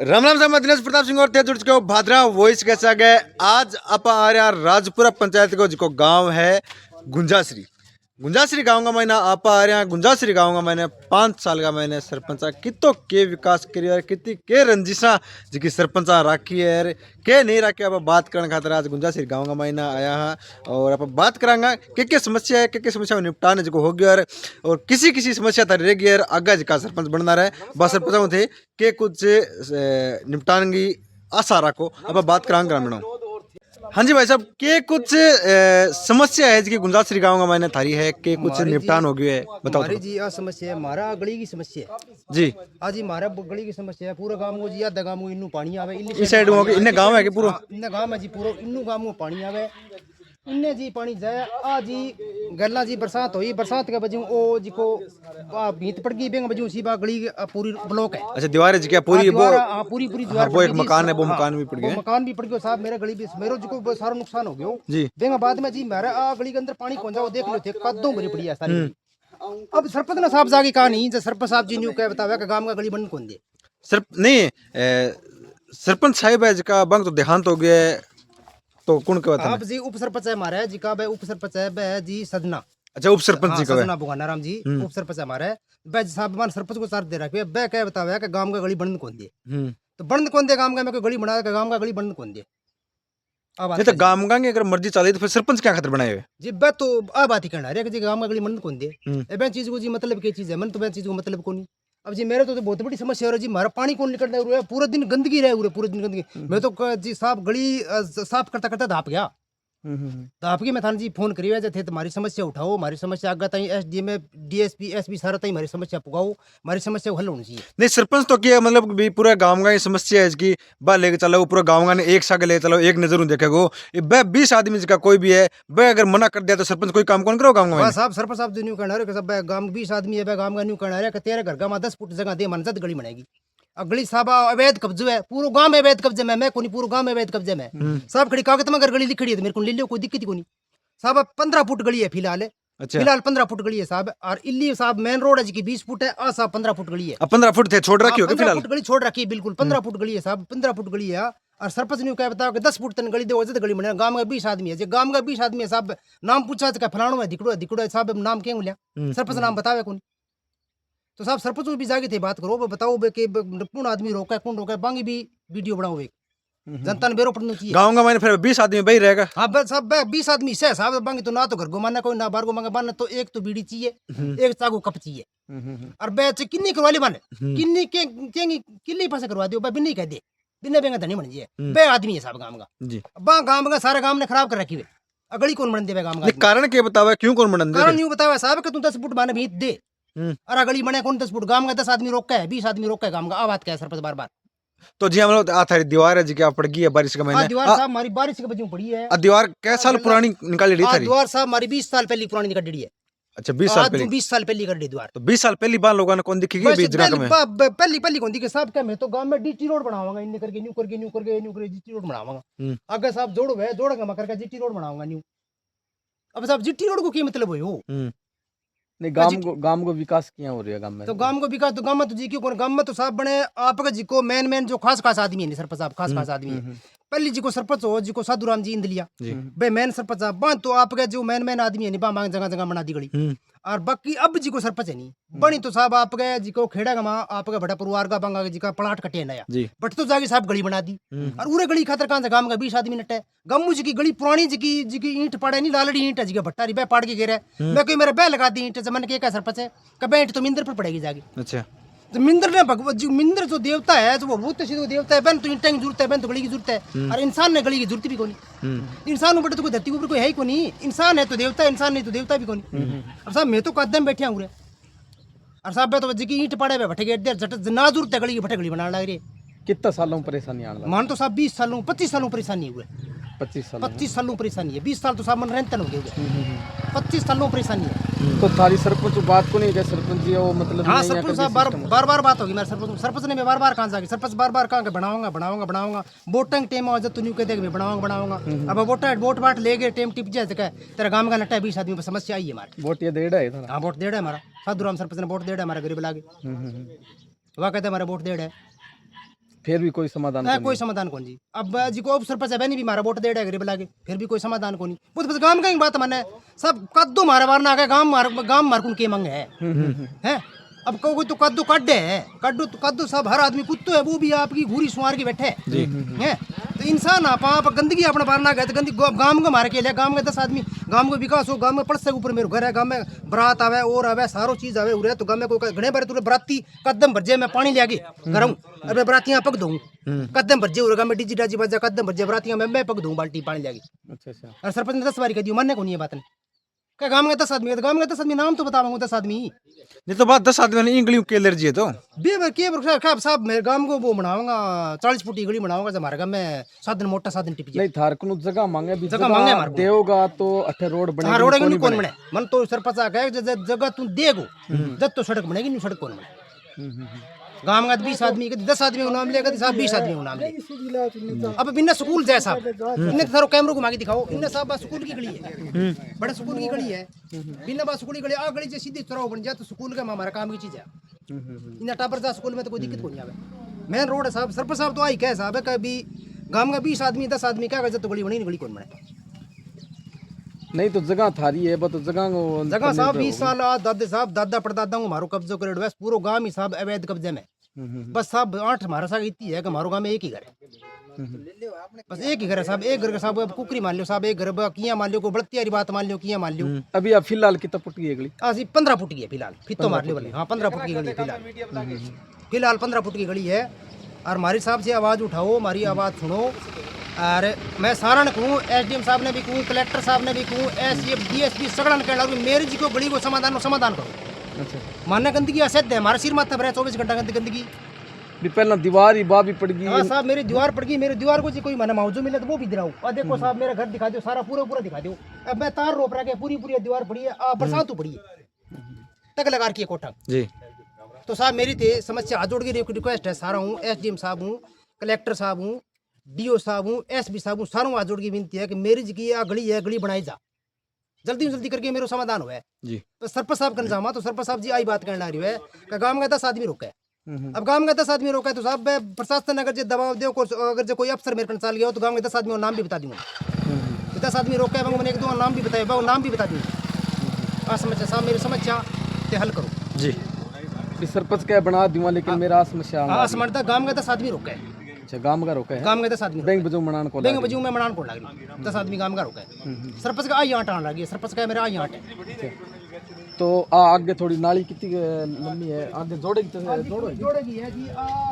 राम राम साहब, मैं दिनेश प्रताप सिंह और थे जुड़ चुके हो भादरा वॉइस कैसा गए। आज आप आ रहा राजपुरा पंचायत को जिको गांव है गुंजाश्री। गुंजाश्री गांव का मैंने आप आ रहा गुंजाश्री गांव का मैंने 5 साल का मैंने सरपंच कितो के विकास करियो कितनी के रंजिशा जी सरपंच राखी है के नहीं राखी। आप बात करने खातर आज गुंजाश्री गांव का महीना आया है और आप बात करांगा के समस्या है के समस्या को निपटाने जो हो गया और किसी किसी समस्या तर रह गई आगे जी का सरपंच बनना रहे बस सरपंच थे के कुछ निपटाने की आशा रखो। अब बात करांगे ग्रामीणों। हाँ जी भाई साहब, के कुछ समस्या है जी गुंजाश्री गांव का मैंने थारी है के कुछ निपटान हो गया है बताओ। हमारी जी समस्या है, हमारा गली की समस्या है जी। आज जी हमारा गली की समस्या है। पूरा गांव को जी आधा गांव को इन्नू पानी आवे इस साइड हो गए इन्ने गांव है कि पूरा इन्ने गांव है जी पूरा इन्नू गांव को पानी आवे इन्ने जी पानी जाए आ जी गल्ला जी बरसात हुई बरसात के बजू ओ जी को भीत पड़ गई बेंग बजू सी बा गली पूरी ब्लॉक है। अच्छा दीवार है जी क्या पूरी वो पूरी दीवार वो एक मकान है वो मकान भी पड़ गया मकान भी पड़ गया साहब मेरे गली भी मेरो जी को सारा नुकसान हो गया जी। बेंग बाद में जी मेरे आ गली के अंदर पानी पहुंचा वो देख लो थे कद्दों भरी पड़ी है सारी। अब सरपंच ने साहब जाके कहा नहीं सरपंच साहब जी न्यू कह बतावे कि गांव का गली बंद कौन दे सर नहीं सरपंच साहिब है जिका बंग तो देहांत हो गया तो कौन के बता आप जी उप सरपंच है हमारा जी का उप सरपंच है जी सदना। अच्छा उप सरपंच जी का सदना भगवाना राम जी उप सरपंच हमारा है साहब मान सरपंच को साथ दे रखे बे कह बतावे कि गांव का गली बंद कौन दे तो बंद कौन दे गांव का मैं कोई गली बना गांव का गली बंद कौन दे। अब तो गांव का अगर मर्जी चले तो फिर सरपंच क्या खातिर बनाए हुए जी बे तो आ बात ही करना है कि गांव का गली बंद कौन दे ए चीज को जी मतलब क्या चीज है मन तो चीज को मतलब को नहीं। अब जी मेरे तो बहुत बड़ी समस्या हो रही जी हमारा पानी कौन निकलता है पूरा दिन गंदगी रहे पूरे दिन गंदगी मैं तो जी साहब गली साफ करता करता धाप गया तो आपकी मैं थान जी फोन करिए थे तुम्हारी समस्या उठाओ हमारी समस्या आगे ताई एसडीएम डीएसपी एसपी सारा ताई हमारी समस्या पुगाओ हमारी समस्या को हल होनी चाहिए। नहीं सरपंच तो क्या मतलब भी पूरा गांव का ये समस्या है इसकी बा लेके चलो पूरा गांव का ने एक साग ले चलो एक नजर देखेगो बे 20 आदमी का कोई भी है बे अगर मना कर दिया तो सरपंच कोई काम कौन करो गांव में साहब सरपंच साहब जो न्यू कहना रहे सब गांव 20 आदमी है गांव का न्यू कहना रहे तेरे घर का 10 फुट जगह दे मन जद गली बनेगी अगली साहब अवैध कब्जे है पूरा गांव में अवैध कब्जे में मैं कोनी पूरा गांव में अवैध कब्जे में साहब खड़ी कागज में अगर गली लिखड़ी है तो मेरे को ले लो कोई दिक्कत ही कोनी साहब 15 फुट गली है फिलहाल। अच्छा। फिलहाल 15 फुट गली है साहब और इल्ली साहब मेन रोड है जी 20 फुट है आ साहब 15 फुट गली है 15 फुट थे छोड़ रखी होगी फिलहाल 15 फुट गली छोड़ रखी है बिल्कुल 15 फुट गली है साहब 15 फुट गली है और सरपंच ने क्या बताया कि 10 फुट तन गली दो गली बने गांव में 20 आदमी है गांव में 20 आदमी है साहब नाम पूछा फलाणो है दिकड़ो साहब नाम क्यों लिया सरपंच नाम बतावे कौन तो साहब सरपंच भी जाके थे बात करो बताओ कि कौन आदमी रोका है कौन रोका है बांगी भी वीडियो बनाओ एक जनता ने बेरो पड़ना चाहिए गांव का मैंने फिर 20 आदमी भाई रहेगा। हाँ बस सब 20 आदमी से साहब बांगी तो ना तो घर घुमाना कोई ना बाहर घुमाना बाना तो एक तो बीड़ी चाहिए एक चाकू कप चाहिए और बैच किन्नी करवा ली बाने किन्नी किन्नी पासे करवा दियो बा बिन्नी कह दे बिन्ने बेंगा धनी बन जाए बे आदमी है साहब गांव का जी बा गांव का सारे गांव ने खराब कर रखी है अगली कौन बन देवे गांव का कारण क्या बतावा क्यों कौन बन दे कारण यूं बतावा साहब कि तू 10 फुट माने भीत दे और अगली बने कौन 10 फुट गांव का 10 आदमी रोका है 20 आदमी रोका है गांव का आ बात क्या है सरपंच बार बार तो जी हम लोग आ थारी दीवार है जी क्या पड़ गई है बारिश का महीना दीवार साहब हमारी बारिश के बजू पड़ी है दीवार कै साल पुरानी निकाली ली थारी दीवार साहब हमारी 20 साल पहले पुरानी निकाल दी है। अच्छा 20 साल पहले 20 साल पहले कर दी दीवार तो 20 साल पहली बार लोगों ने कौन दिखेगी बीच जगह में पहली कौन दिखे साहब क्या मैं तो गांव में डीटी रोड बनाऊंगा इन करके न्यू करके जीटी रोड बनाऊंगा आगे साहब जोड़ोगे मैं करके जीटी रोड बनाऊंगा न्यू। अब साहब जीटी रोड को क्या मतलब हो नहीं गांव को विकास किया हो रही है गांव में तो गांव को विकास तो गांव में तो जी क्यों गांव में तो साहब बने आपका जी को मेन जो खास आदमी है सरपंच साहब खास आदमी है पहली जी को सरपंच हो जी को साधु राम जी इंदलिया भाई मेन सरपंच साहब बन तो आपके जो मेन आदमी है निभा मांग जगह जगह बना दी गली और बाकी अब जी को सरपंच है नहीं बनी तो साहब आपके जी को खेड़ा गमा आपके बड़ा परिवार का बंगा जी का प्लाट कटे नया बट तो जाके साहब गली बना दी और उरे गली खातर कहां से गांव का 20 आदमी नटे गम्मू जी की गली पुरानी जी की ईंट पड़े नहीं लालड़ी ईंट है जी का भट्टा री बे पाड़ के गिरे मैं कोई मेरा बे लगा दी ईंट जमन के सरपंच है कबे ईंट तो मिंदर पर पड़ेगी जाके। अच्छा तो मिंदर ने भगवत जी मिंदर जो देवता है जो वो भूत सीधो देवता है बन तो ईंट की जरूरत है बन तो गली की जरूरत है और इंसान ने गली की जरूरत भी कोनी इंसान ऊपर तो कोई धरती ऊपर कोई है ही कोनी इंसान है तो देवता इंसान नहीं तो देवता भी कोनी। अब साहब मैं तो कदम बैठे हूँ और साहब तो जी की ईंट पड़े हुए भट्टे गेट झट ना जरूरत है गली की भट्टे गली बनाने लग रही है। कितना सालों में परेशानी आने मान तो साहब 20 सालों 25 सालों परेशानी हुए 25 सालों परेशानी है 20 साल तो साहब मन रहते हो गए 25 सालों परेशानी है। तो थारी सरपंच बात को नहीं क्या सरपंच जी वो मतलब हाँ सरपंच साहब बार बात होगी मेरे सरपंच ने मैं बार कहाँ जाके सरपंच बार कहाँ के बनाऊंगा वोटिंग टाइम आ जाए तो न्यू कहते बनाऊंगा अब वोट बाट ले गए टाइम टिप जाए तेरा गांव का नटा 20 आदमी पर समस्या आई है हमारे वोट ये डेढ़ है। हाँ वोट डेढ़ है हमारा साधु राम सरपंच ने वोट डेढ़ है हमारे गरीब लागे वह कहते हमारा वोट डेढ़ है फिर भी कोई समाधान है नहीं कोई समाधान कौन जी। अब जी को अब सरपंच है नहीं भी मारा वोट दे गरीब बुला के फिर भी कोई समाधान कौन नहीं। वो तो बस गांव का ही बात माने सब कद्दू मारा बार ना गांव मार के मंगे है। अब कोई तो कद्दू कड्डे है कद्दू सब हर आदमी कुत्तो है वो भी आपकी घूरी सुवार के बैठे हैं। तो इंसान आप गंदगी अपना बार ना गए तो गंदगी गांव को मार के लिया गांव के 10 आदमी गांव को विकास हो गांव में पड़ से ऊपर मेरे घर है गांव में बरात आवे और आवे सारो चीज आवे उरे तो गांव में कोई घने बार तुरे बराती कदम भरजे मैं पानी ले आगे गरम अबे बरातियां पक दूं कदम भरजे उरे गांव में डीजी डाजी बजा कदम भरजे बरातियां मैं पक दूं बाल्टी पानी ले आगे। अच्छा और सरपंच ने 10 बार कह दियो मानने को नहीं है बात ने क्या गांव में 10 आदमी है तो गांव में 10 आदमी नाम तो बताऊंगा 10 आदमी नहीं तो बात 10 आदमी नहीं इंगलियों की एलर्जी है तो बेबर के साहब मेरे गांव को वो बनाऊंगा 40 फुट की गली बनाऊंगा हमारे गांव में साधन मोटा साधन टिप नहीं थारकनु जगह मांगे भी जगह मांगे हमारे को। देवगा तो अठे रोड बनेगी हाँ रोड नहीं कौन बने मन तो सरपंच आ गए जगह तू देगो जब तो सड़क बनेगी नहीं सड़क कौन बने गांव का 20 आदमी के 10 आदमी को नाम लेगा साहब 20 आदमी को नाम ले अब बिना स्कूल जाए साहब इन्हें तो कैमरों को मांगी दिखाओ इन्हें साहब बस स्कूल की गली है बड़े स्कूल की गली है बिना बस स्कूल की गली आ गली से सीधी चौराहा बन जाए तो स्कूल का हमारा काम की चीज है इन्हें टापर जा स्कूल में तो कोई दिक्कत कोई नहीं आवे मेन रोड है साहब सरपंच साहब तो आई क्या साहब है कभी गांव का 20 आदमी 10 आदमी क्या जब तो गली बनी गली कौन बने नहीं तो जगह थारी है बस जगह साहब 20 साल दादे साहब दादा परदादा को मारो कब्जो करे वैसे पूरा गांव ही साहब अवैध कब्जे में बस साहब 8 हमारा साहब इतनी है कि हमारे गांव में एक ही घर है बस एक ही घर है साहब एक घर का साहब कुकरी मान लो साहब एक घर किया मान लो को बड़तियारी बात मान लो किया मान लो अभी अब फिलहाल कितना फुट की है गली आज 15 फुट की है फिलहाल फिर तो मार लो हाँ 15 फुट की गली फिलहाल 15 फुट की गली है और हमारी साहब से आवाज उठाओ हमारी आवाज सुनो और मैं सारा ने कहूँ SDM साहब ने भी कहूँ कलेक्टर साहब ने भी कहूँ SDM DSP सगड़ा ने कहना मेरे जी को गली को समाधान करो। अच्छा मानना गंदगी असत्य है हमारा सिर माथा भरा 24 घंटा गंदगी भी पहला दीवार ही बा भी पड़ गई। हाँ साहब मेरी दीवार पड़ गई मेरी दीवार को जी कोई माना मौजू मिले तो वो भी दिलाओ और देखो साहब मेरा घर दिखा दो सारा पूरा दिखा दो अब मैं तार रोप रहा पूरी दीवार पड़ी है बरसात तो पड़ी है तक लगा रखी है कोठा जी। तो साहब मेरी थे समस्या हाथ जोड़ के रिक्वेस्ट है सारा हूँ SDM साहब हूँ कलेक्टर साहब हूँ DO साहब हूँ SP साहब हूँ सारों हाथ जोड़ की विनती है कि मेरी जी की गली है गली बनाई जा जल्दी में जल्दी करके मेरा समाधान हुआ है जी। तो सरपंच साहब का जामा तो सरपंच साहब जी आई बात करने आ रही है कि गांव में 10 आदमी रोका है अब गांव में 10 आदमी रोका है तो साहब प्रशासन अगर जो दबाव दे अगर जो कोई अफसर मेरे चल गया हो तो गांव में 10 आदमी नाम भी बता दूंगा 10 आदमी रोका है मैंने एक दो नाम भी बताए वो नाम भी बता दूंगा समस्या साहब मेरी समस्या ते हल करो जी। सरपंच क्या बना दूंगा लेकिन मेरा समस्या असमर्थता गांव में 10 आदमी रोका है। अच्छा गांव का रोका है गांव में 10 आदमी बैंक बजू मनान को बैंक बजू में मनान को लग रही 10 आदमी गांव का रोका है सरपंच का आई आट आने लगी सरपंच का मेरा आई आट है तो आगे थोड़ी नाली कितनी लंबी है आगे जोड़ेगी है जी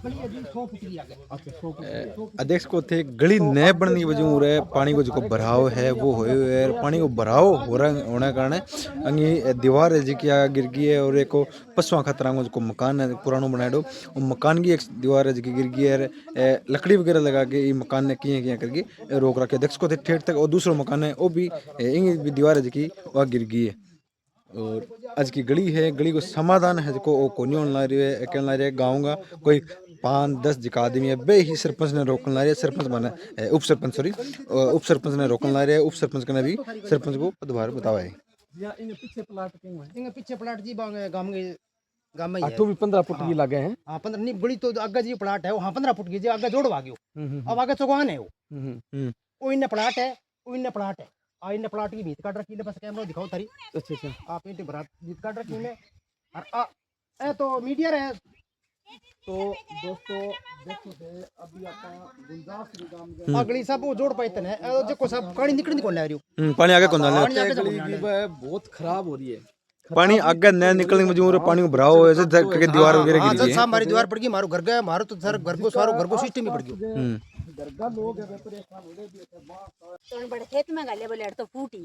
गली है जी 100 फुट की आगे अच्छा अध्यक्ष को थे गली नए बनने की वजह रहे पानी को जो भराव है वो होए पानी को भराव हो रहा होने कारण अंगी दीवार है जी की गिर गई है और एक पशुआ खतरा को जो मकान है पुरानो बनाएडो और मकान की एक दीवार है जी गिर गई है लकड़ी वगैरह लगा के ये मकान ने किए करके रोक रखे अध्यक्ष को थे ठेठ तक और दूसरा मकान है वो भी इंगी दीवार है जी की वह गिर गई है और आज की गली है गली को समाधान है जो वो कोनी होने ला रही है कहने ला रही है गाँव का कोई 5-10 जिका आदमी है बे ही सरपंच ने रोकने ला रही है सरपंच माने उप सरपंच सॉरी उप सरपंच ने रोकने ला रही है उप सरपंच ने भी सरपंच को पदभार बतावा है पीछे प्लाट जी गांव में आठों भी 15 फुट की लगे हैं हाँ 15 नहीं बड़ी तो आगे जी प्लाट है वहाँ 15 फुट की जी आगे जोड़वा गयो अब आगे चौगान है वो इन्हें प्लाट है वो इन्हें प्लाट है इन प्लाट की भीत काट रखी है बस कैमरा दिखाओ तारी अच्छा आप इन बरात भीत काट रखी है और ए तो मीडिया है तो दोस्तों देखो अभी अपन अगली सब वो जोड़ पाइतन है देखो सब पानी निकल नहीं को ले रही हो पानी आगे कौन डालना बहुत खराब हो रही है पानी आगे न निकलने मजबूर पानी को भराव है जैसे करके दीवार वगैरह गिर गई है हमारी दीवार पड़ गई मारो घर गया मारो तो सर घर को सारो घर को सिस्टम ही पड़ गया दरगाह लोग है परेशान हो गए बड़े खेत में गले बोले तो फूटी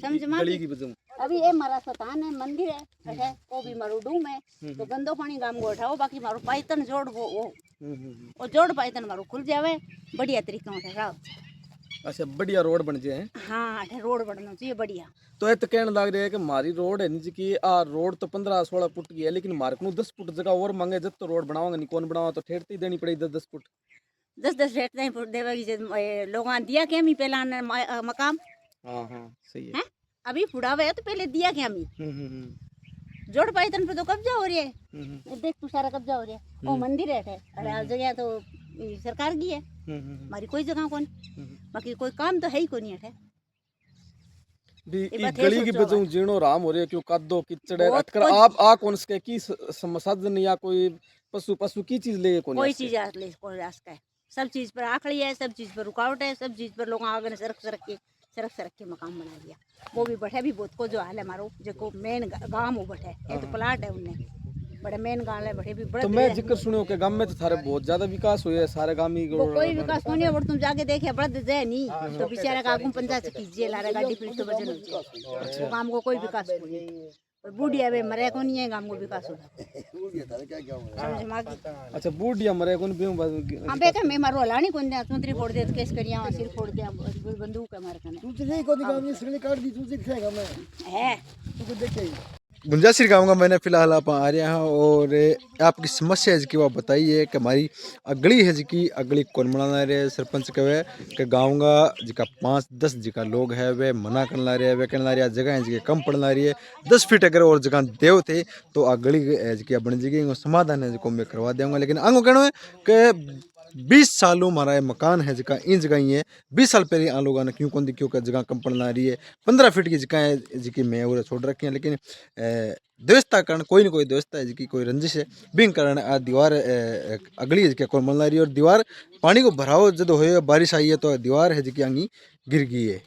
समझ में अभी ये हमारा स्थान है मंदिर है वो भी मारो डूम है तो गंदो पानी गांव को उठाओ बाकी मारो पाइतन जोड़ वो जोड़ पाइतन मारो खुल जावे बढ़िया तरीका से राव अच्छा बढ़िया रोड बन जाए हाँ रोड बनना चाहिए बढ़िया तो ये तो कहने लग रहा है कि हमारी रोड है नीचे की आ रोड तो 15-16 फुट की है लेकिन मारे को 10 फुट जगह और मांगे जब तो रोड बनाओगे नहीं कौन बनाओ तो ठेठती देनी पड़ेगी 10 फुट 10 रेट नहीं फुट देवेगी लोग दिया क्या मी पहला मकाम हाँ हाँ सही है अभी फुड़ावे तो पहले दिया क्या मी जोड़ पाई तन पे तो कब्जा हो रही है। ये देख तू सारा कब्जा हो रहा है। वो मंदिर है अरे हर जगह तो ये सरकार की है, हमारी कोई जगह कौन, बाकी कोई काम तो है ही को नहीं है। भी ये ई बात है गली की सोचो बजू जीणो राम हो रही है क्यों कादो कीचड़ है बहुत अटकर कुछ- आप आ कौन सके की संसाधन या कोई पशु की चीज ले कौन कोई चीज ले कोई रास्ता है, सब चीज पर आखड़ी है, सब चीज पर रुकावट है, सब चीज पर लोग आगे सरक के मकान बना दिया। वो भी बैठे भी बहुत को जो हाल है हमारो जो मेन गांव वो बैठे एक तो प्लाट है उनने बड़े मेन गांव है बैठे भी बड़े तो मैं जिक्र सुनियो के गांव में तो थारे बहुत ज्यादा विकास हुए है सारे गांव ही वो कोई विकास नहीं है। तुम जाके देखे बड़ा जय नहीं तो बेचारा का आगू पंचायत से कीजिए लारे गाड़ी पीट तो वजन हो जाए। वो गांव को कोई विकास नहीं है और बूढ़िया वे मरे को नहीं है, गांव को विकास होगा समझ में आ गई। अच्छा बूढ़िया मरे कौन भी हां बेके मैं मारो लानी कोन दे तुंतरी फोड़ दे केस करिया सिर फोड़ दे बंदूक है मार कने तू नहीं कोनी काम ये सगले काट दी तू दिखेगा मैं है तू देखे गुंजाश्री गाँव का मैंने फिलहाल आप आ रहे हैं और आपकी समस्या है जिसकी वो बताइए कि हमारी अगली है जिसकी अगली कौन मना रहे सरपंच कहे कि गाँव का जिका 5-10 जिका लोग है वे मना कर ला रहे हैं वे कहना रहे जगह है जिसकी कम पड़ ला रही है 10 फीट अगर और जगह देव थे तो अगली जिसकी बन जगह समाधान है जिसको मैं करवा दूंगा। लेकिन आंगो कहना है कि 20 सालों हमारा ये मकान है जगह इन जगह ही है 20 साल पहले आन लोगों ने क्यों कौन दी क्यों का जगह कम पड़ना रही है 15 फीट की जगह है जिसकी मैं वो छोड़ रखी है। लेकिन दोस्ता कारण कोई ना कोई दोस्ता है जिसकी कोई रंजिश है बिंग कारण आ दीवार अगली है जिसकी कौन मिलना रही है और दीवार पानी को भराव जब हो बारिश आई है तो दीवार है जिसकी आंगी गिर गई है।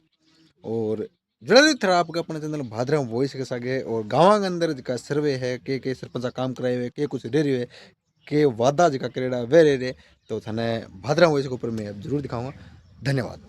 और जल्दी थरा आपका अपने चैनल भाद्रा वॉइस के सागे और गाँव के अंदर जिसका सर्वे है के सरपंच काम कराए हुए के कुछ रह रही है के वादा जिका करेड़ा वे रहे तो थाने भाद्रा वॉइस के ऊपर मैं अब जरूर दिखाऊंगा। धन्यवाद।